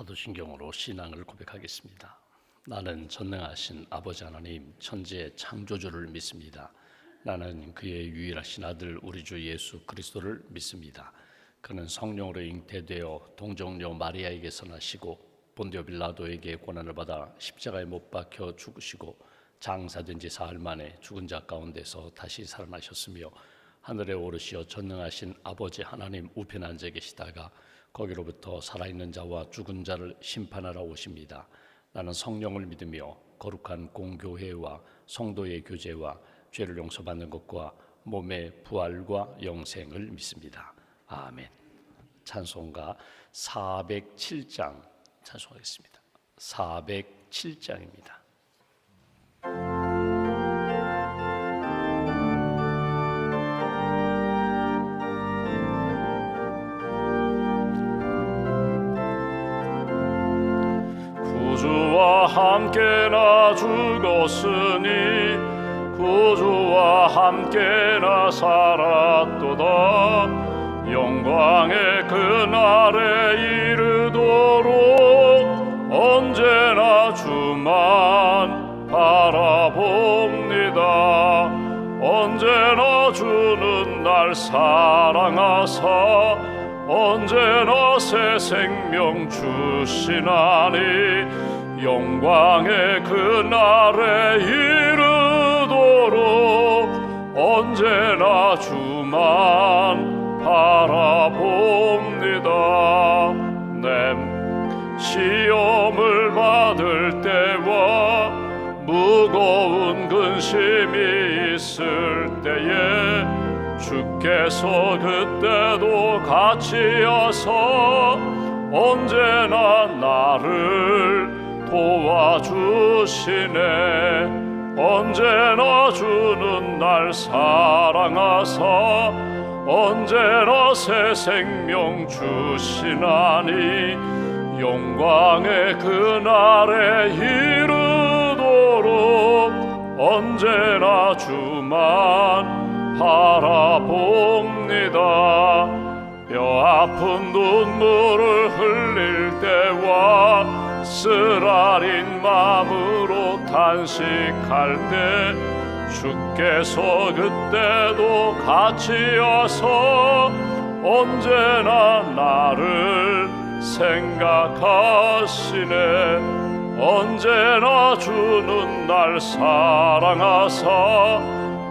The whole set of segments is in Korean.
사도신경으로 신앙을 고백하겠습니다. 나는 전능하신 아버지 하나님 천지의 창조주를 믿습니다. 나는 그의 유일하신 아들 우리 주 예수 그리스도를 믿습니다. 그는 성령으로 잉태되어 동정녀 마리아에게서 나시고 본디오 빌라도에게 고난을 받아 십자가에 못 박혀 죽으시고 장사된 지 사흘 만에 죽은 자 가운데서 다시 살아나셨으며 하늘에 오르시어 전능하신 아버지 하나님 우편에 앉아 계시다가 거기로부터 살아있는 자와 죽은 자를 심판하러 오십니다. 나는 성령을 믿으며 거룩한 공교회와 성도의 교제와 죄를 용서받는 것과 몸의 부활과 영생을 믿습니다. 아멘. 찬송가 407장 찬송하겠습니다. 407장입니다. 구주와 함께나 죽었으니 구주와 함께나 살았도다. 영광의 그날에 이르도록 언제나 주만 바라봅니다. 언제나 주는 날 사랑하사 언제나 새 생명 주시나니 영광의 그날에 이르도록 언제나 주만 바라봅니다. 내 시험을 받을 때와 무거운 근심이 있을 때에 주께서 그때도 같이 하사 언제나 나를 도와주시네. 언제나 주는 날 사랑하사 언제나 새 생명 주시나니 영광의 그날에 이르도록 언제나 주만 바라봅니다. 뼈아픈 눈물을 흘릴 때와 쓰라린 마음으로 단식할 때 주께서 그때도 같이 와서 언제나 나를 생각하시네. 언제나 주는 날 사랑하사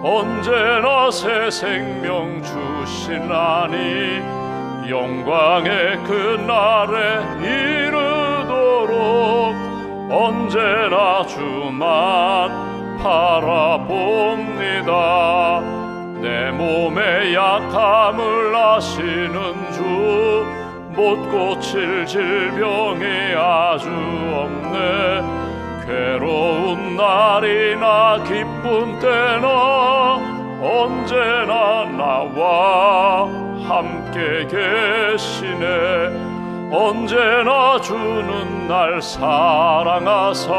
언제나 새 생명 주시나니 영광의 그날에 이르도록 언제나 주만 바라봅니다. 내 몸의 약함을 아시는 주 못 고칠 질병이 아주 없네. 괴로운 날이나 기쁜 때나 언제나 나와 함께 계시네. 언제나 주는 날 사랑하사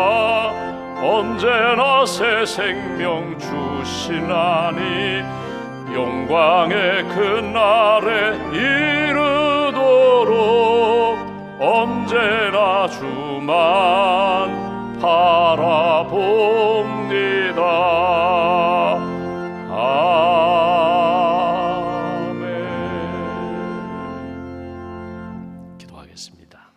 언제나 새 생명 주시나니 영광의 그날에 이르도록 언제나 주만 바라봅니다. 아멘. 기도하겠습니다.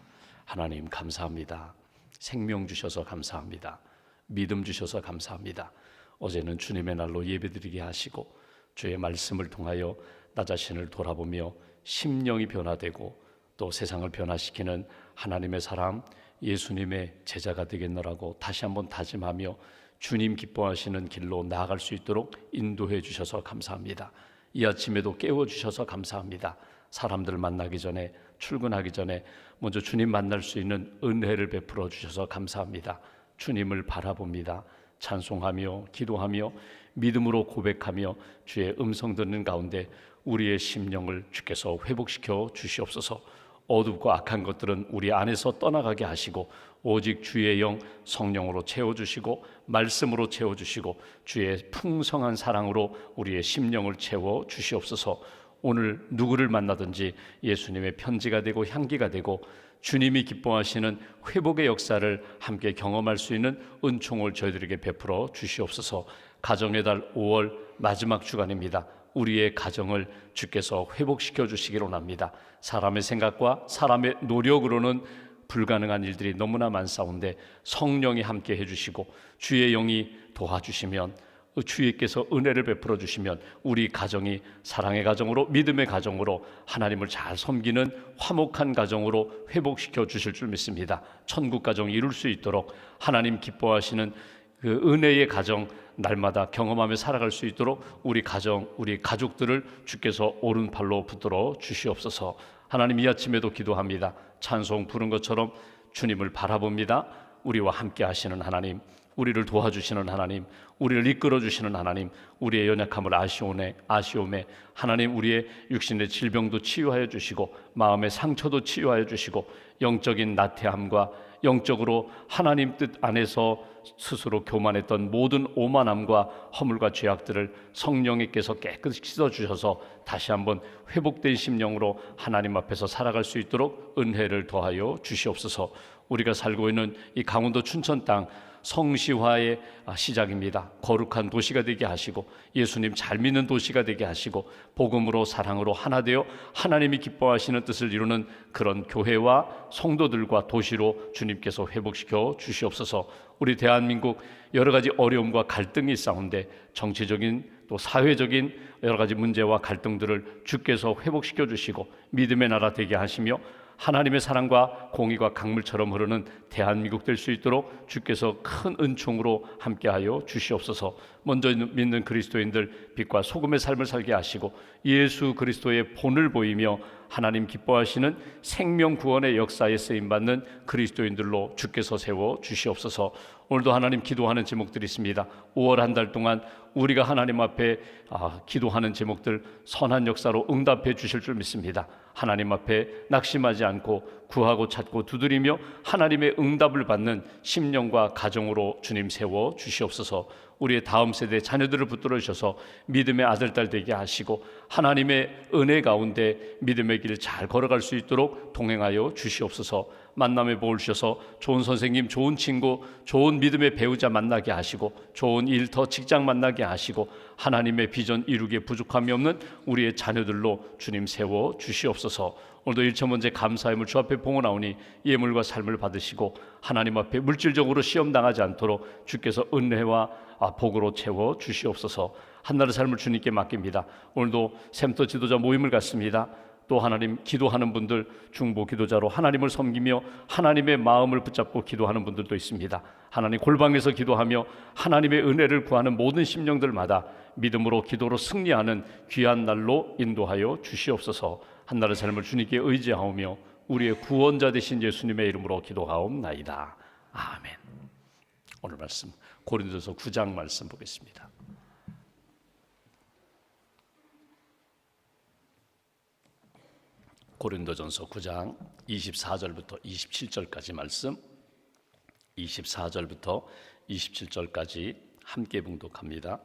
하나님 감사합니다. 생명 주셔서 감사합니다. 믿음 주셔서 감사합니다. 어제는 주님의 날로 예배드리게 하시고 주의 말씀을 통하여 나 자신을 돌아보며 심령이 변화되고 또 세상을 변화시키는 하나님의 사람 예수님의 제자가 되겠노라고 다시 한번 다짐하며 주님 기뻐하시는 길로 나아갈 수 있도록 인도해 주셔서 감사합니다. 이 아침에도 깨워주셔서 감사합니다. 사람들 만나기 전에 출근하기 전에 먼저 주님 만날 수 있는 은혜를 베풀어 주셔서 감사합니다. 주님을 바라봅니다. 찬송하며 기도하며 믿음으로 고백하며 주의 음성 듣는 가운데 우리의 심령을 주께서 회복시켜 주시옵소서. 어둡고 악한 것들은 우리 안에서 떠나가게 하시고 오직 주의 영 성령으로 채워주시고 말씀으로 채워주시고 주의 풍성한 사랑으로 우리의 심령을 채워 주시옵소서. 오늘 누구를 만나든지 예수님의 편지가 되고 향기가 되고 주님이 기뻐하시는 회복의 역사를 함께 경험할 수 있는 은총을 저희들에게 베풀어 주시옵소서. 가정의 달 5월 마지막 주간입니다. 우리의 가정을 주께서 회복시켜 주시기를 원합니다. 사람의 생각과 사람의 노력으로는 불가능한 일들이 너무나 많사온데 성령이 함께 해주시고 주의 영이 도와주시면, 주님께서 은혜를 베풀어 주시면 우리 가정이 사랑의 가정으로, 믿음의 가정으로, 하나님을 잘 섬기는 화목한 가정으로 회복시켜 주실 줄 믿습니다. 천국 가정 이룰 수 있도록 하나님 기뻐하시는 그 은혜의 가정 날마다 경험하며 살아갈 수 있도록 우리 가정, 우리 가족들을 주께서 오른팔로 붙들어 주시옵소서. 하나님, 이 아침에도 기도합니다. 찬송 부른 것처럼 주님을 바라봅니다. 우리와 함께 하시는 하나님, 우리를 도와주시는 하나님, 우리를 이끌어 주시는 하나님, 우리의 연약함을 아시오매 하나님, 우리의 육신의 질병도 치유하여 주시고 마음의 상처도 치유하여 주시고 영적인 나태함과 영적으로 하나님 뜻 안에서 스스로 교만했던 모든 오만함과 허물과 죄악들을 성령님께서 깨끗이 씻어주셔서 다시 한번 회복된 심령으로 하나님 앞에서 살아갈 수 있도록 은혜를 더하여 주시옵소서. 우리가 살고 있는 이 강원도 춘천 땅 성시화의 시작입니다. 거룩한 도시가 되게 하시고 예수님 잘 믿는 도시가 되게 하시고 복음으로 사랑으로 하나 되어 하나님이 기뻐하시는 뜻을 이루는 그런 교회와 성도들과 도시로 주님께서 회복시켜 주시옵소서. 우리 대한민국 여러 가지 어려움과 갈등이 있사온데 정치적인 또 사회적인 여러 가지 문제와 갈등들을 주께서 회복시켜 주시고 믿음의 나라 되게 하시며 하나님의 사랑과 공의가 강물처럼 흐르는 대한민국 될 수 있도록 주께서 큰 은총으로 함께하여 주시옵소서. 먼저 믿는 그리스도인들 빛과 소금의 삶을 살게 하시고 예수 그리스도의 본을 보이며 하나님 기뻐하시는 생명 구원의 역사에 쓰임받는 그리스도인들로 주께서 세워 주시옵소서. 오늘도 하나님 기도하는 제목들이 있습니다. 5월 한 달 동안 우리가 하나님 앞에 기도하는 제목들 선한 역사로 응답해 주실 줄 믿습니다. 하나님 앞에 낙심하지 않고 구하고 찾고 두드리며 하나님의 응답을 받는 심령과 가정으로 주님 세워 주시옵소서. 우리의 다음 세대 자녀들을 붙들어 주셔서 믿음의 아들, 딸 되게 하시고 하나님의 은혜 가운데 믿음의 길을 잘 걸어갈 수 있도록 동행하여 주시옵소서. 만남의 복을 주셔서 좋은 선생님, 좋은 친구, 좋은 믿음의 배우자 만나게 하시고 좋은 일, 더 직장 만나게 하시고 하나님의 비전 이루기에 부족함이 없는 우리의 자녀들로 주님 세워 주시옵소서. 오늘도 일천번째 감사함을 주 앞에 봉헌하오니 예물과 삶을 받으시고 하나님 앞에 물질적으로 시험당하지 않도록 주께서 은혜와 복으로 채워 주시옵소서. 한나라의 삶을 주님께 맡깁니다. 오늘도 샘터 지도자 모임을 갖습니다. 또 하나님 기도하는 분들, 중보 기도자로 하나님을 섬기며 하나님의 마음을 붙잡고 기도하는 분들도 있습니다. 하나님 골방에서 기도하며 하나님의 은혜를 구하는 모든 심령들마다 믿음으로 기도로 승리하는 귀한 날로 인도하여 주시옵소서. 한나라의 삶을 주님께 의지하오며 우리의 구원자 되신 예수님의 이름으로 기도하옵나이다. 아멘. 오늘 말씀 고린도서 9장 말씀 보겠습니다. 고린도전서 9장 24절부터 27절까지 말씀, 24절부터 27절까지 함께 봉독합니다.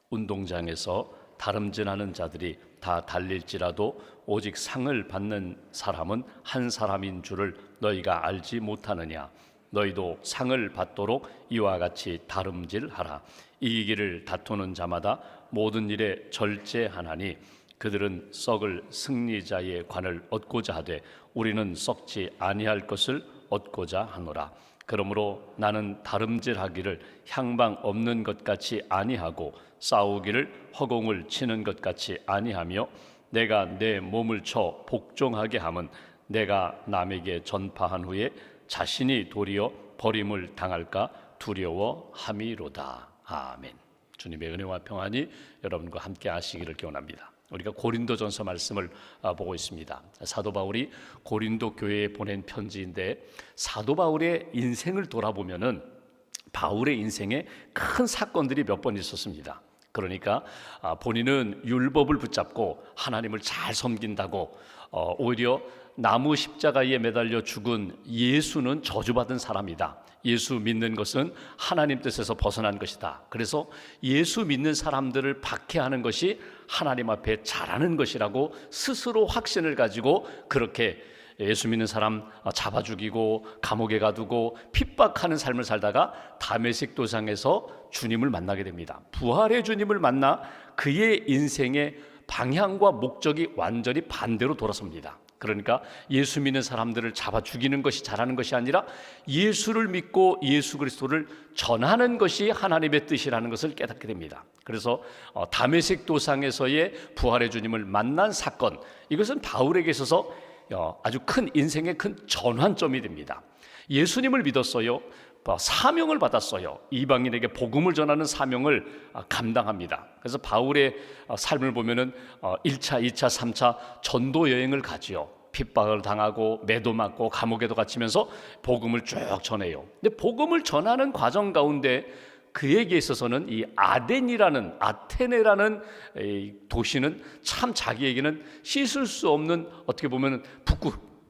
운동장에서 다름질하는 자들이 다 달릴지라도 오직 상을 받는 사람은 한 사람인 줄을 너희가 알지 못하느냐. 너희도 상을 받도록 이와 같이 다름질하라. 이기기를 다투는 자마다 모든 일에 절제하나니 그들은 썩을 승리자의 관을 얻고자 하되 우리는 썩지 아니할 것을 얻고자 하노라. 그러므로 나는 다름질하기를 향방 없는 것 같이 아니하고 싸우기를 허공을 치는 것 같이 아니하며 내가 내 몸을 쳐 복종하게 함은 내가 남에게 전파한 후에 자신이 도리어 버림을 당할까 두려워함이로다. 아멘. 주님의 은혜와 평안이 여러분과 함께 하시기를 기원합니다. 우리가 고린도전서 말씀을 보고 있습니다. 사도 바울이 고린도 교회에 보낸 편지인데 사도 바울의 인생을 돌아보면은 바울의 인생에 큰 사건들이 몇 번 있었습니다. 그러니까 본인은 율법을 붙잡고 하나님을 잘 섬긴다고 오히려 나무 십자가에 매달려 죽은 예수는 저주받은 사람이다. 예수 믿는 것은 하나님 뜻에서 벗어난 것이다. 그래서 예수 믿는 사람들을 박해하는 것이 하나님 앞에 잘하는 것이라고 스스로 확신을 가지고 그렇게 예수 믿는 사람 잡아 죽이고 감옥에 가두고 핍박하는 삶을 살다가 다메섹 도상에서 주님을 만나게 됩니다. 부활의 주님을 만나 그의 인생의 방향과 목적이 완전히 반대로 돌아섭니다. 그러니까 예수 믿는 사람들을 잡아 죽이는 것이 잘하는 것이 아니라 예수를 믿고 예수 그리스도를 전하는 것이 하나님의 뜻이라는 것을 깨닫게 됩니다. 그래서 다메섹 도상에서의 부활의 주님을 만난 사건, 이것은 바울에게 있어서 아주 큰 인생의 큰 전환점이 됩니다. 예수님을 믿었어요. 사명을 받았어요. 이방인에게 복음을 전하는 사명을 감당합니다. 그래서 바울의 삶을 보면은 1차, 2차, 3차 전도 여행을 가지요. 핍박을 당하고 매도 맞고 감옥에도 갇히면서 복음을 쭉 전해요. 근데 복음을 전하는 과정 가운데 그에게 있어서는 이 아테네라는 이 도시는 참 자기에게는 씻을 수 없는, 어떻게 보면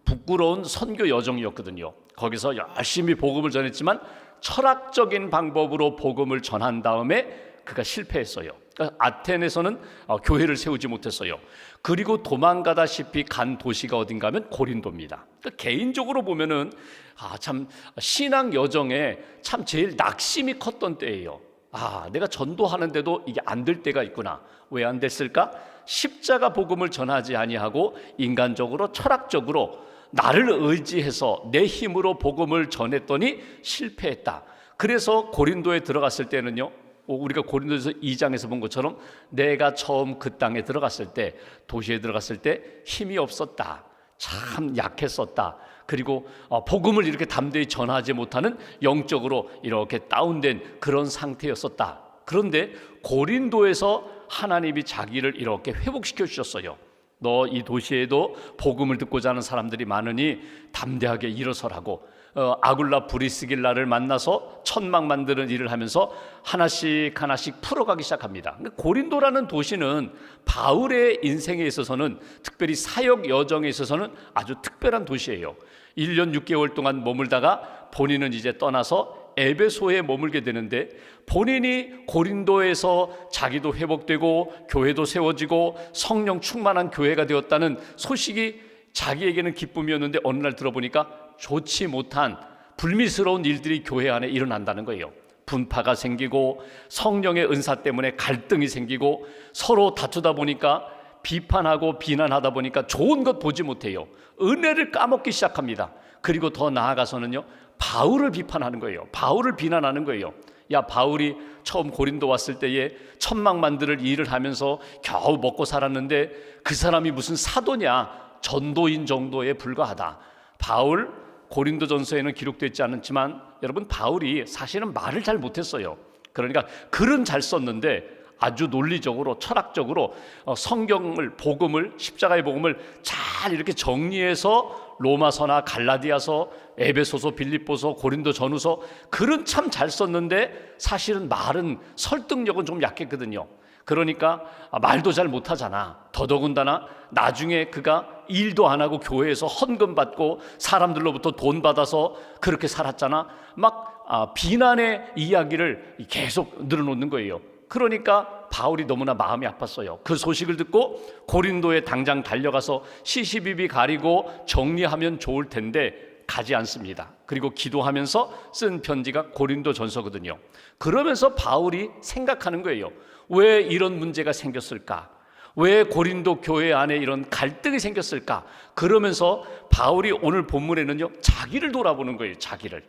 부끄러운 선교 여정이었거든요. 거기서 열심히 복음을 전했지만 철학적인 방법으로 복음을 전한 다음에 그가 실패했어요. 그러니까 아테네에서는 교회를 세우지 못했어요. 그리고 도망가다시피 간 도시가 어딘가 하면 고린도입니다. 그러니까 개인적으로 보면은 참 신앙 여정에 참 제일 낙심이 컸던 때예요. 내가 전도하는데도 이게 안 될 때가 있구나. 왜 안 됐을까? 십자가 복음을 전하지 아니하고 인간적으로 철학적으로 나를 의지해서 내 힘으로 복음을 전했더니 실패했다. 그래서 고린도에 들어갔을 때는요, 우리가 고린도에서 2장에서 본 것처럼 내가 처음 그 땅에 들어갔을 때, 도시에 들어갔을 때 힘이 없었다. 참 약했었다. 그리고 복음을 이렇게 담대히 전하지 못하는 영적으로 이렇게 다운된 그런 상태였었다. 그런데 고린도에서 하나님이 자기를 이렇게 회복시켜 주셨어요. 너 이 도시에도 복음을 듣고자 하는 사람들이 많으니 담대하게 일어서라고. 아굴라 브리스길라를 만나서 천막 만드는 일을 하면서 하나씩 풀어가기 시작합니다. 고린도라는 도시는 바울의 인생에 있어서는, 특별히 사역 여정에 있어서는 아주 특별한 도시예요. 1년 6개월 동안 머물다가 본인은 이제 떠나서 에베소에 머물게 되는데, 본인이 고린도에서 자기도 회복되고 교회도 세워지고 성령 충만한 교회가 되었다는 소식이 자기에게는 기쁨이었는데, 어느 날 들어보니까 좋지 못한 불미스러운 일들이 교회 안에 일어난다는 거예요. 분파가 생기고 성령의 은사 때문에 갈등이 생기고 서로 다투다 보니까, 비판하고 비난하다 보니까 좋은 것 보지 못해요. 은혜를 까먹기 시작합니다. 그리고 더 나아가서는요, 바울을 비판하는 거예요. 바울을 비난하는 거예요. 야, 바울이 처음 고린도 왔을 때에 천막 만들 일을 하면서 겨우 먹고 살았는데 그 사람이 무슨 사도냐, 전도인 정도에 불과하다. 바울, 고린도전서에는 기록되어 있지 않지만 여러분, 바울이 사실은 말을 잘 못했어요. 그러니까 글은 잘 썼는데 아주 논리적으로 철학적으로 성경을, 복음을, 십자가의 복음을 잘 이렇게 정리해서 로마서나 갈라디아서, 에베소서, 빌립보서, 고린도 전후서, 글은 참 잘 썼는데 사실은 말은, 설득력은 좀 약했거든요. 그러니까 말도 잘 못하잖아. 더더군다나 나중에 그가 일도 안 하고 교회에서 헌금 받고 사람들로부터 돈 받아서 그렇게 살았잖아. 막 비난의 이야기를 계속 늘어놓는 거예요. 그러니까 바울이 너무나 마음이 아팠어요. 그 소식을 듣고 고린도에 당장 달려가서 시시비비 가리고 정리하면 좋을 텐데 가지 않습니다. 그리고 기도하면서 쓴 편지가 고린도 전서거든요. 그러면서 바울이 생각하는 거예요. 왜 이런 문제가 생겼을까? 왜 고린도 교회 안에 이런 갈등이 생겼을까? 그러면서 바울이 오늘 본문에는요, 자기를 돌아보는 거예요. 자기를.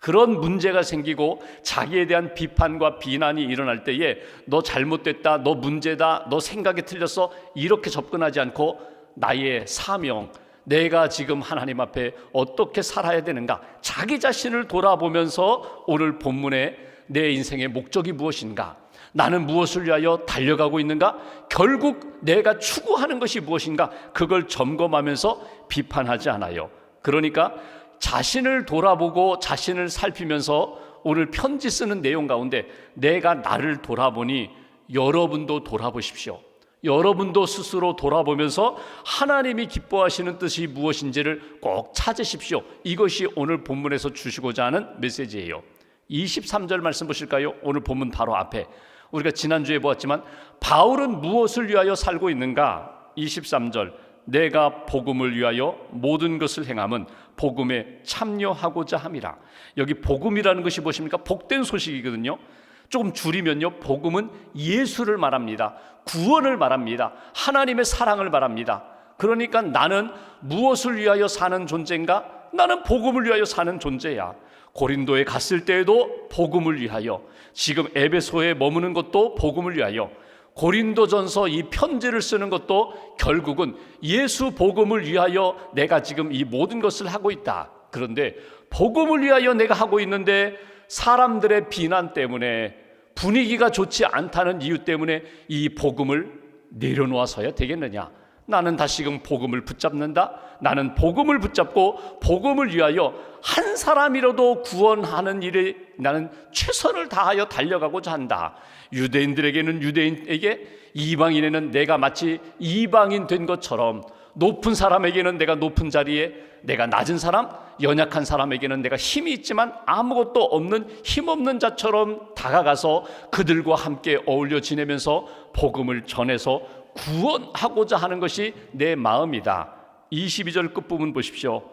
그런 문제가 생기고 자기에 대한 비판과 비난이 일어날 때에 너 잘못됐다, 너 문제다, 너 생각이 틀렸어, 이렇게 접근하지 않고 나의 사명, 내가 지금 하나님 앞에 어떻게 살아야 되는가, 자기 자신을 돌아보면서 오늘 본문에 내 인생의 목적이 무엇인가, 나는 무엇을 위하여 달려가고 있는가, 결국 내가 추구하는 것이 무엇인가, 그걸 점검하면서 비판하지 않아요. 그러니까 자신을 돌아보고 자신을 살피면서 오늘 편지 쓰는 내용 가운데 내가 나를 돌아보니 여러분도 돌아보십시오. 여러분도 스스로 돌아보면서 하나님이 기뻐하시는 뜻이 무엇인지를 꼭 찾으십시오. 이것이 오늘 본문에서 주시고자 하는 메시지예요. 23절 말씀 보실까요? 오늘 본문 바로 앞에 우리가 지난주에 보았지만 바울은 무엇을 위하여 살고 있는가? 23절, 내가 복음을 위하여 모든 것을 행함은 복음에 참여하고자 함이라. 여기 복음이라는 것이 무엇입니까? 복된 소식이거든요. 조금 줄이면요, 복음은 예수를 말합니다. 구원을 말합니다. 하나님의 사랑을 말합니다. 그러니까 나는 무엇을 위하여 사는 존재인가? 나는 복음을 위하여 사는 존재야. 고린도에 갔을 때에도 복음을 위하여, 지금 에베소에 머무는 것도 복음을 위하여, 고린도전서 이 편지를 쓰는 것도 결국은 예수 복음을 위하여 내가 지금 이 모든 것을 하고 있다. 그런데 복음을 위하여 내가 하고 있는데 사람들의 비난 때문에, 분위기가 좋지 않다는 이유 때문에 이 복음을 내려놓아서야 되겠느냐? 나는 다시금 복음을 붙잡는다. 나는 복음을 붙잡고 복음을 위하여 한 사람이라도 구원하는 일에 나는 최선을 다하여 달려가고자 한다. 유대인들에게는 유대인에게, 이방인에는 내가 마치 이방인 된 것처럼, 높은 사람에게는 내가 높은 자리에, 내가 낮은 사람, 연약한 사람에게는 내가 힘이 있지만 아무것도 없는 힘없는 자처럼 다가가서 그들과 함께 어울려 지내면서 복음을 전해서 구원하고자 하는 것이 내 마음이다. 22절 끝부분 보십시오.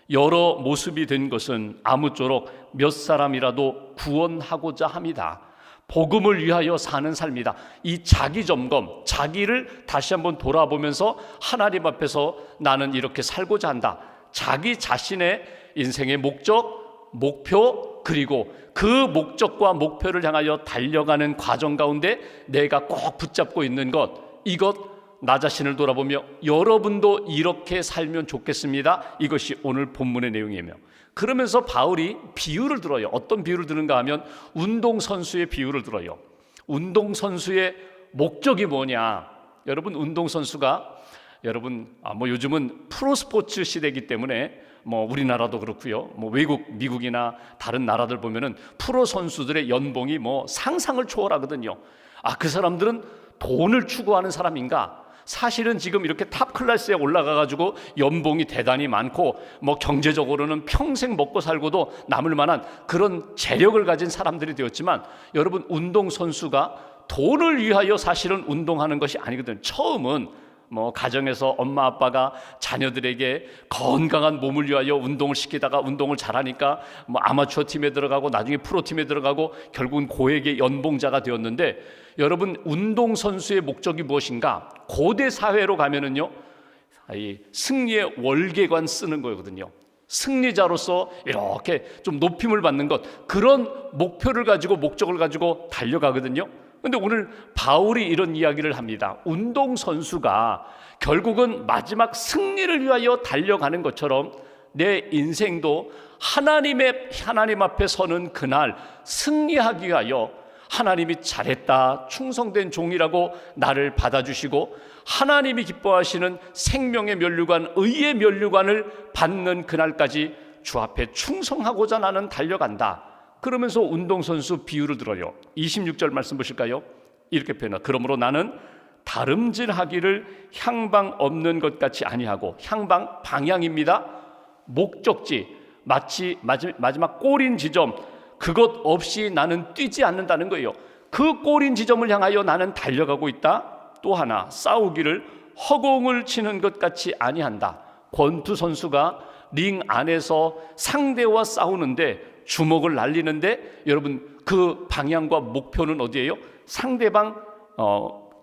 여러 모습이 된 것은 아무쪼록 몇 사람이라도 구원하고자 합니다. 복음을 위하여 사는 삶이다. 이 자기 점검, 자기를 다시 한번 돌아보면서 하나님 앞에서 나는 이렇게 살고자 한다. 자기 자신의 인생의 목적, 목표, 그리고 그 목적과 목표를 향하여 달려가는 과정 가운데 내가 꼭 붙잡고 있는 것, 이것 나 자신을 돌아보며 여러분도 이렇게 살면 좋겠습니다. 이것이 오늘 본문의 내용이며, 그러면서 바울이 비유를 들어요. 어떤 비유를 드는가 하면 운동선수의 비유를 들어요. 운동선수의 목적이 뭐냐? 여러분, 운동선수가 요즘은 프로스포츠 시대이기 때문에 우리나라도 그렇고요. 외국, 미국이나 다른 나라들 보면은 프로 선수들의 연봉이 상상을 초월하거든요. 그 사람들은 돈을 추구하는 사람인가? 사실은 지금 이렇게 탑 클래스에 올라가가지고 연봉이 대단히 많고 경제적으로는 평생 먹고 살고도 남을 만한 그런 재력을 가진 사람들이 되었지만, 여러분, 운동선수가 돈을 위하여 사실은 운동하는 것이 아니거든요. 처음은 가정에서 엄마 아빠가 자녀들에게 건강한 몸을 위하여 운동을 시키다가 운동을 잘하니까 아마추어 팀에 들어가고 나중에 프로팀에 들어가고 결국은 고액의 연봉자가 되었는데, 여러분, 운동선수의 목적이 무엇인가? 고대 사회로 가면은요, 이 승리의 월계관 쓰는 거거든요. 승리자로서 이렇게 좀 높임을 받는 것, 그런 목표를 가지고, 목적을 가지고 달려가거든요. 근데 오늘 바울이 이런 이야기를 합니다. 운동선수가 결국은 마지막 승리를 위하여 달려가는 것처럼 내 인생도 하나님 앞에 서는 그날 승리하기 위하여, 하나님이 잘했다, 충성된 종이라고 나를 받아주시고 하나님이 기뻐하시는 생명의 면류관, 의의 면류관을 받는 그날까지 주 앞에 충성하고자 나는 달려간다. 그러면서 운동선수 비유를 들어요. 26절 말씀 보실까요? 이렇게 표현해요. 그러므로 나는 다름질하기를 향방 없는 것 같이 아니하고, 향방 방향입니다. 목적지, 마치 마지막 꼬린 지점, 그것 없이 나는 뛰지 않는다는 거예요. 그 꼬린 지점을 향하여 나는 달려가고 있다. 또 하나, 싸우기를 허공을 치는 것 같이 아니한다. 권투 선수가 링 안에서 상대와 싸우는데, 주먹을 날리는데, 여러분, 그 방향과 목표는 어디예요? 상대방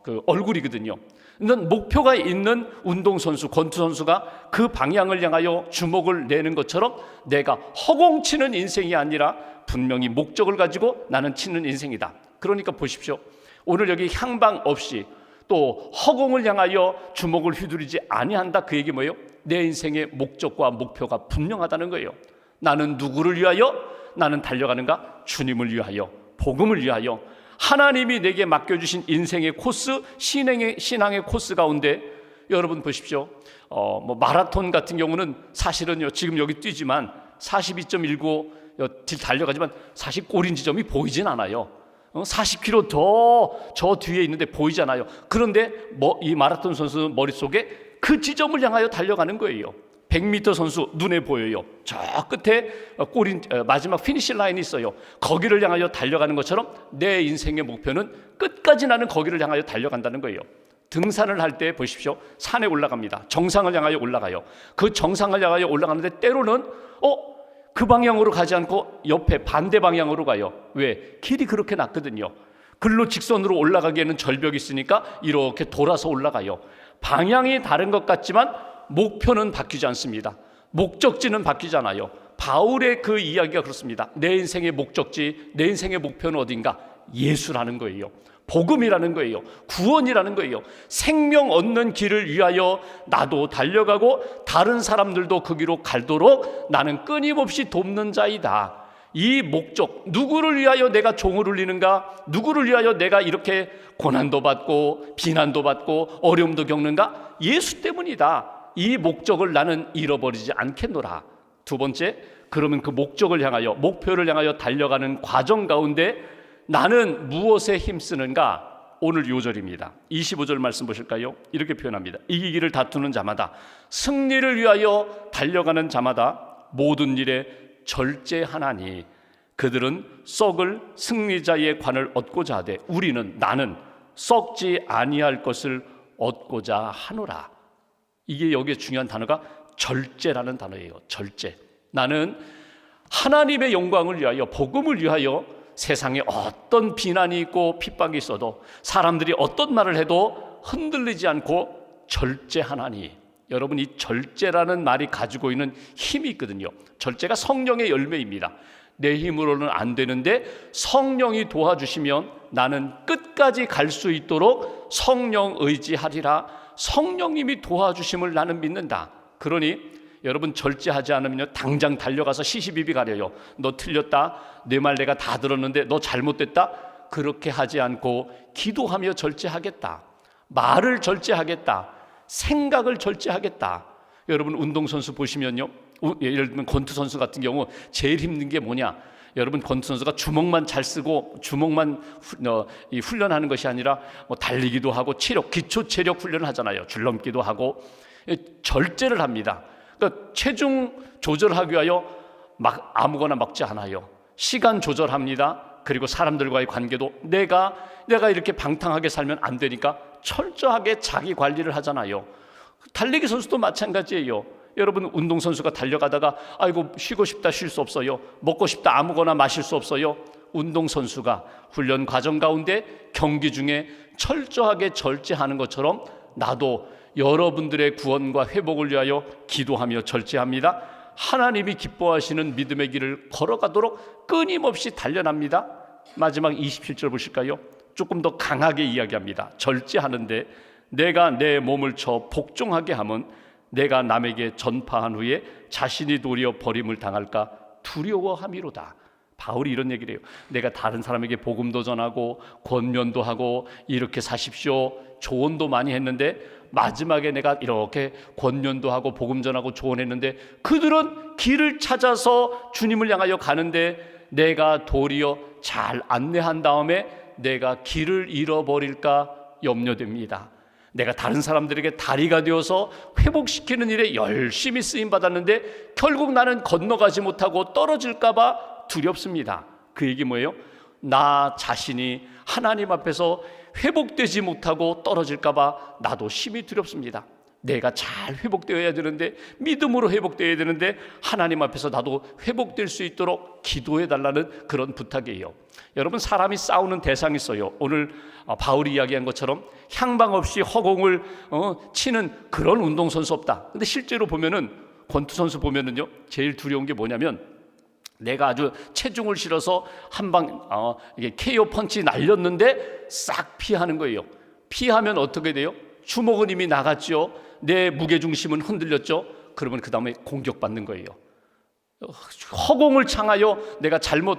그 얼굴이거든요. 그러니까 목표가 있는 운동선수, 권투선수가 그 방향을 향하여 주먹을 내는 것처럼 내가 허공치는 인생이 아니라 분명히 목적을 가지고 나는 치는 인생이다. 그러니까 보십시오. 오늘 여기 향방 없이 또 허공을 향하여 주먹을 휘두르지 아니한다. 그 얘기 뭐예요? 내 인생의 목적과 목표가 분명하다는 거예요. 나는 누구를 위하여 나는 달려가는가? 주님을 위하여, 복음을 위하여. 하나님이 내게 맡겨주신 인생의 코스, 신앙의 코스 가운데, 여러분 보십시오. 마라톤 같은 경우는 사실은요, 지금 여기 뛰지만 42.19 달려가지만 사실 꼬린 지점이 보이진 않아요. 40km 더 저 뒤에 있는데 보이잖아요. 그런데 이 마라톤 선수 머릿속에 그 지점을 향하여 달려가는 거예요. 100m 선수 눈에 보여요. 저 끝에 마지막 피니시 라인이 있어요. 거기를 향하여 달려가는 것처럼 내 인생의 목표는 끝까지 나는 거기를 향하여 달려간다는 거예요. 등산을 할 때 보십시오. 산에 올라갑니다. 정상을 향하여 올라가요. 그 정상을 향하여 올라가는데 때로는 그 방향으로 가지 않고 옆에 반대 방향으로 가요. 왜? 길이 그렇게 낮거든요. 글로 직선으로 올라가기에는 절벽이 있으니까 이렇게 돌아서 올라가요. 방향이 다른 것 같지만 목표는 바뀌지 않습니다. 목적지는 바뀌잖아요. 바울의 그 이야기가 그렇습니다. 내 인생의 목적지, 내 인생의 목표는 어딘가? 예수라는 거예요. 복음이라는 거예요. 구원이라는 거예요. 생명 얻는 길을 위하여 나도 달려가고 다른 사람들도 그 길로 갈도록 나는 끊임없이 돕는 자이다. 이 목적, 누구를 위하여 내가 종을 울리는가? 누구를 위하여 내가 이렇게 고난도 받고 비난도 받고 어려움도 겪는가? 예수 때문이다. 이 목적을 나는 잃어버리지 않겠노라. 두 번째, 그러면 그 목적을 향하여, 목표를 향하여 달려가는 과정 가운데 나는 무엇에 힘쓰는가? 오늘 요절입니다. 25절 말씀 보실까요? 이렇게 표현합니다. 이기기를 다투는 자마다, 승리를 위하여 달려가는 자마다 모든 일에 절제하나니 그들은 썩을 승리자의 관을 얻고자 하되 나는 썩지 아니할 것을 얻고자 하노라. 이게 여기에 중요한 단어가 절제라는 단어예요. 절제. 나는 하나님의 영광을 위하여, 복음을 위하여 세상에 어떤 비난이 있고 핍박이 있어도, 사람들이 어떤 말을 해도 흔들리지 않고 절제하나니. 여러분, 이 절제라는 말이 가지고 있는 힘이 있거든요. 절제가 성령의 열매입니다. 내 힘으로는 안 되는데 성령이 도와주시면 나는 끝까지 갈 수 있도록 성령 의지하리라. 성령님이 도와주심을 나는 믿는다. 그러니 여러분, 절제하지 않으면 당장 달려가서 시시비비 가려요. 너 틀렸다, 내 말 내가 다 들었는데 너 잘못됐다. 그렇게 하지 않고 기도하며 절제하겠다. 말을 절제하겠다. 생각을 절제하겠다. 여러분, 운동선수 보시면요, 예를 들면 권투 선수 같은 경우 제일 힘든 게 뭐냐? 여러분, 권투 선수가 주먹만 잘 쓰고 주먹만 훈련하는 것이 아니라 달리기도 하고 기초 체력 훈련을 하잖아요. 줄넘기도 하고 절제를 합니다. 그러니까 체중 조절하기 위하여 막 아무거나 먹지 않아요. 시간 조절합니다. 그리고 사람들과의 관계도 내가 이렇게 방탕하게 살면 안 되니까 철저하게 자기 관리를 하잖아요. 달리기 선수도 마찬가지예요. 여러분, 운동선수가 달려가다가 아이고 쉬고 싶다 쉴 수 없어요. 먹고 싶다 아무거나 마실 수 없어요. 운동선수가 훈련 과정 가운데 경기 중에 철저하게 절제하는 것처럼 나도 여러분들의 구원과 회복을 위하여 기도하며 절제합니다. 하나님이 기뻐하시는 믿음의 길을 걸어가도록 끊임없이 단련합니다. 마지막 27절 보실까요? 조금 더 강하게 이야기합니다. 절제하는데 내가 내 몸을 쳐 복종하게 하면 내가 남에게 전파한 후에 자신이 도리어 버림을 당할까 두려워함이로다. 바울이 이런 얘기를 해요. 내가 다른 사람에게 복음도 전하고 권면도 하고 이렇게 사십시오 조언도 많이 했는데 마지막에 내가 이렇게 권면도 하고 복음 전하고 조언했는데 그들은 길을 찾아서 주님을 향하여 가는데 내가 도리어 잘 안내한 다음에 내가 길을 잃어버릴까 염려됩니다. 내가 다른 사람들에게 다리가 되어서 회복시키는 일에 열심히 쓰임받았는데 결국 나는 건너가지 못하고 떨어질까 봐 두렵습니다. 그 얘기 뭐예요? 나 자신이 하나님 앞에서 회복되지 못하고 떨어질까 봐 나도 심히 두렵습니다. 내가 잘 회복되어야 되는데, 믿음으로 회복되어야 되는데 하나님 앞에서 나도 회복될 수 있도록 기도해 달라는 그런 부탁이에요. 여러분, 사람이 싸우는 대상이 있어요. 오늘 바울이 이야기한 것처럼 향방 없이 허공을 치는 그런 운동선수 없다. 근데 실제로 보면은 권투 선수 보면은요, 제일 두려운 게 뭐냐면 내가 아주 체중을 실어서 한방 이게 KO 펀치 날렸는데 싹 피하는 거예요. 피하면 어떻게 돼요? 주먹은 이미 나갔죠. 내 무게중심은 흔들렸죠. 그러면 그 다음에 공격받는 거예요. 허공을 향하여 내가 잘못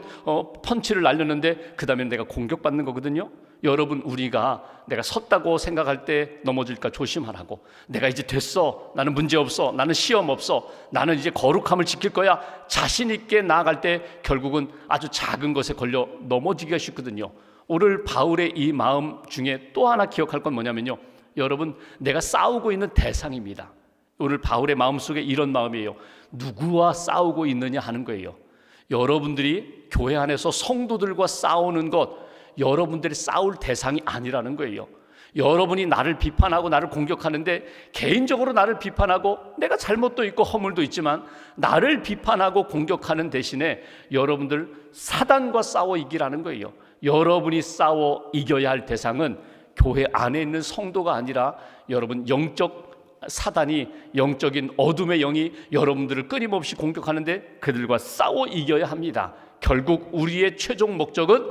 펀치를 날렸는데 그 다음에 내가 공격받는 거거든요. 여러분, 우리가 내가 섰다고 생각할 때 넘어질까 조심하라고. 내가 이제 됐어, 나는 문제없어, 나는 시험 없어, 나는 이제 거룩함을 지킬 거야, 자신 있게 나아갈 때 결국은 아주 작은 것에 걸려 넘어지기가 쉽거든요. 오늘 바울의 이 마음 중에 또 하나 기억할 건 뭐냐면요, 여러분, 내가 싸우고 있는 대상입니다. 오늘 바울의 마음속에 이런 마음이에요. 누구와 싸우고 있느냐 하는 거예요. 여러분들이 교회 안에서 성도들과 싸우는 것, 여러분들이 싸울 대상이 아니라는 거예요. 여러분이 나를 비판하고 나를 공격하는데, 개인적으로 나를 비판하고 내가 잘못도 있고 허물도 있지만 나를 비판하고 공격하는 대신에 여러분들 사단과 싸워 이기라는 거예요. 여러분이 싸워 이겨야 할 대상은 교회 안에 있는 성도가 아니라 여러분, 영적 사단이, 영적인 어둠의 영이 여러분들을 끊임없이 공격하는데 그들과 싸워 이겨야 합니다. 결국 우리의 최종 목적은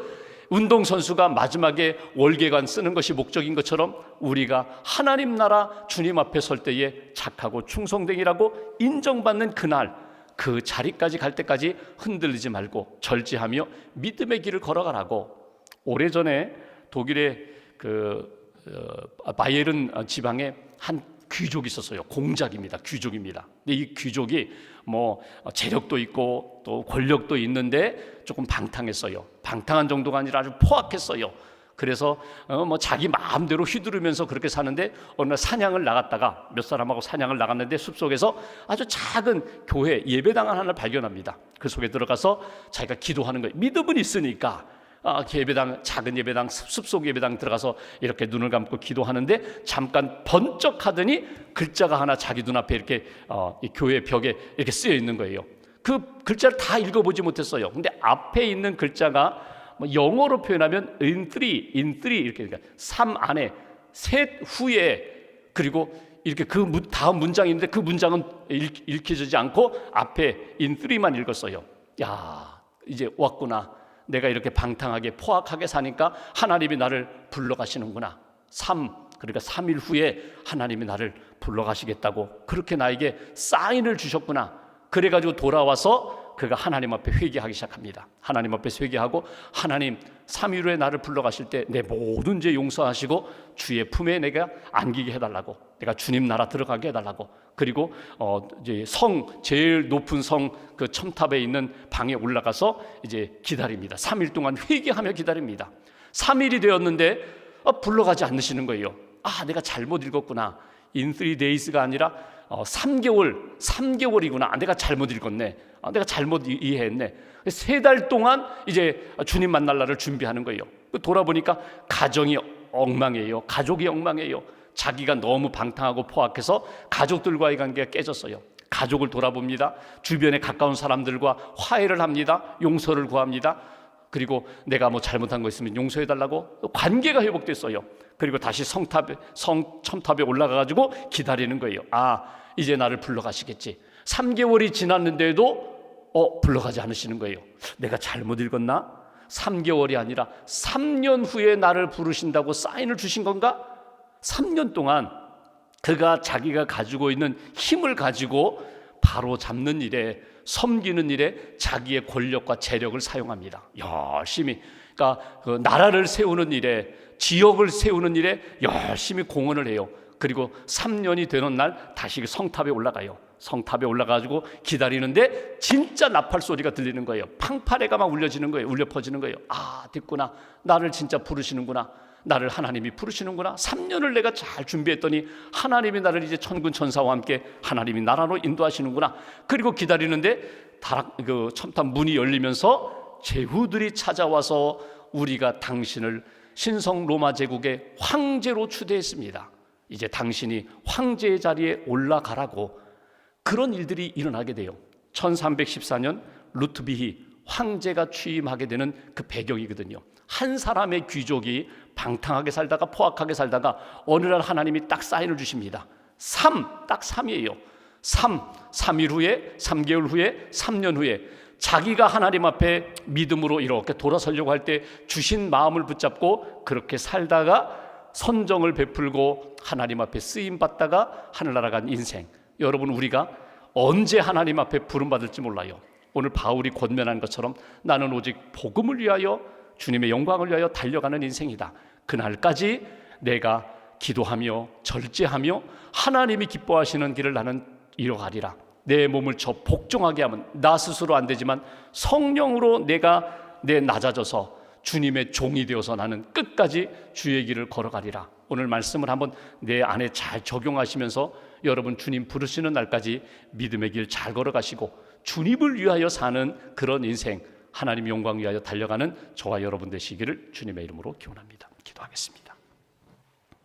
운동선수가 마지막에 월계관 쓰는 것이 목적인 것처럼 우리가 하나님 나라 주님 앞에 설 때에 착하고 충성되기라고 인정받는 그날, 그 자리까지 갈 때까지 흔들리지 말고 절제하며 믿음의 길을 걸어가라고. 오래전에 독일의 바이에른 지방에 한 귀족이 있었어요. 공작입니다. 귀족입니다. 근데 이 귀족이 뭐 재력도 있고 또 권력도 있는데 조금 방탕했어요. 방탕한 정도가 아니라 아주 포악했어요. 그래서 뭐 자기 마음대로 휘두르면서 그렇게 사는데, 어느 날 사냥을 나갔다가 몇 사람하고 사냥을 나갔는데 숲속에서 아주 작은 교회 예배당 하나를 발견합니다. 그 속에 들어가서 자기가 기도하는 거예요. 믿음은 있으니까 예배당, 작은 예배당, 숲속 예배당 들어가서 이렇게 눈을 감고 기도하는데 잠깐 번쩍하더니 글자가 하나 자기 눈앞에 이렇게 이 교회 벽에 이렇게 쓰여 있는 거예요. 그 글자를 다 읽어보지 못했어요. 근데 앞에 있는 글자가 영어로 표현하면 in three 이렇게, 그러니까 3 안에, 셋 후에, 그리고 이렇게 그 다음 문장이 있는데 그 문장은 읽혀지지 않고 앞에 in three만 읽었어요. 야, 이제 왔구나. 내가 이렇게 방탕하게 포악하게 사니까 하나님이 나를 불러가시는구나. 그러니까 3일 후에 하나님이 나를 불러가시겠다고 그렇게 나에게 사인을 주셨구나. 그래가지고 돌아와서 그가 하나님 앞에 회개하기 시작합니다. 하나님 앞에서 회개하고, 하나님 3일 후에 나를 불러가실 때 내 모든 죄 용서하시고 주의 품에 내가 안기게 해달라고, 내가 주님 나라 들어가게 해달라고. 그리고 이제 제일 높은 성 그 첨탑에 있는 방에 올라가서 이제 기다립니다. 3일 동안 회개하며 기다립니다. 3일이 되었는데 불러가지 않으시는 거예요. 내가 잘못 읽었구나. In 3 days가 아니라 3개월이구나. 내가 잘못 읽었네. 내가 잘못 이해했네. 3달 동안 이제 주님 만날 날을 준비하는 거예요. 돌아보니까 가정이 엉망이에요. 가족이 엉망이에요. 자기가 너무 방탕하고 포악해서 가족들과의 관계가 깨졌어요. 가족을 돌아봅니다. 주변에 가까운 사람들과 화해를 합니다. 용서를 구합니다. 그리고 내가 뭐 잘못한 거 있으면 용서해달라고 관계가 회복됐어요. 그리고 다시 첨탑에 올라가가지고 기다리는 거예요. 이제 나를 불러가시겠지. 3개월이 지났는데도 불러가지 않으시는 거예요. 내가 잘못 읽었나? 3개월이 아니라 3년 후에 나를 부르신다고 사인을 주신 건가? 3년 동안 그가 자기가 가지고 있는 힘을 가지고 바로 잡는 일에, 섬기는 일에 자기의 권력과 재력을 사용합니다. 열심히, 그러니까 그 나라를 세우는 일에, 지역을 세우는 일에 열심히 공헌을 해요. 그리고 3년이 되는 날 다시 성탑에 올라가요. 성탑에 올라가지고 기다리는데 진짜 나팔 소리가 들리는 거예요. 팡파레가 막 울려지는 거예요. 울려 퍼지는 거예요. 됐구나. 나를 진짜 부르시는구나. 나를 하나님이 부르시는구나. 3년을 내가 잘 준비했더니 하나님이 나를 이제 천군 천사와 함께 하나님이 나라로 인도하시는구나. 그리고 기다리는데 그 첨탑 문이 열리면서 제후들이 찾아와서 우리가 당신을 신성 로마 제국의 황제로 추대했습니다. 이제 당신이 황제의 자리에 올라가라고. 그런 일들이 일어나게 돼요. 1314년 루트비히 황제가 취임하게 되는 그 배경이거든요. 한 사람의 귀족이 방탕하게 살다가 포악하게 살다가 어느 날 하나님이 딱 사인을 주십니다. 딱 3이에요. 3일 후에, 3개월 후에, 3년 후에 자기가 하나님 앞에 믿음으로 이렇게 돌아서려고 할 때 주신 마음을 붙잡고 그렇게 살다가 선정을 베풀고 하나님 앞에 쓰임받다가 하늘나라 간 인생. 여러분, 우리가 언제 하나님 앞에 부름받을지 몰라요. 오늘 바울이 권면한 것처럼 나는 오직 복음을 위하여, 주님의 영광을 위하여 달려가는 인생이다. 그날까지 내가 기도하며 절제하며 하나님이 기뻐하시는 길을 나는 이뤄가리라. 내 몸을 저 복종하게 하면 나 스스로 안 되지만 성령으로 내가 낮아져서 주님의 종이 되어서 나는 끝까지 주의 길을 걸어가리라. 오늘 말씀을 한번 내 안에 잘 적용하시면서 여러분 주님 부르시는 날까지 믿음의 길 잘 걸어가시고 주님을 위하여 사는 그런 인생, 하나님 영광 위하여 달려가는 저와 여러분 되시기를 주님의 이름으로 기원합니다. 기도하겠습니다.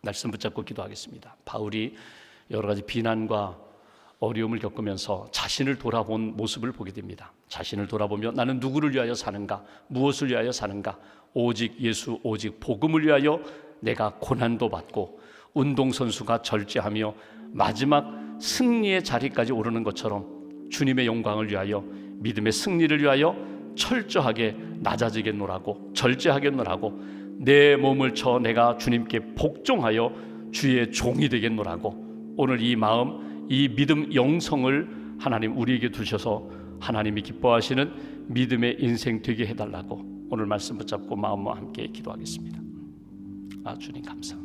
말씀 붙잡고 기도하겠습니다. 바울이 여러 가지 비난과 어려움을 겪으면서 자신을 돌아본 모습을 보게 됩니다. 자신을 돌아보며 나는 누구를 위하여 사는가, 무엇을 위하여 사는가, 오직 예수, 오직 복음을 위하여 내가 고난도 받고 운동선수가 절제하며 마지막 승리의 자리까지 오르는 것처럼 주님의 영광을 위하여, 믿음의 승리를 위하여 철저하게 낮아지겠노라고, 절제하겠노라고, 내 몸을 쳐 내가 주님께 복종하여 주의 종이 되겠노라고, 오늘 이 마음, 이 믿음 영성을 하나님 우리에게 두셔서 하나님이 기뻐하시는 믿음의 인생 되게 해달라고 오늘 말씀 붙잡고 마음과 함께 기도하겠습니다. 주님 감사합니다.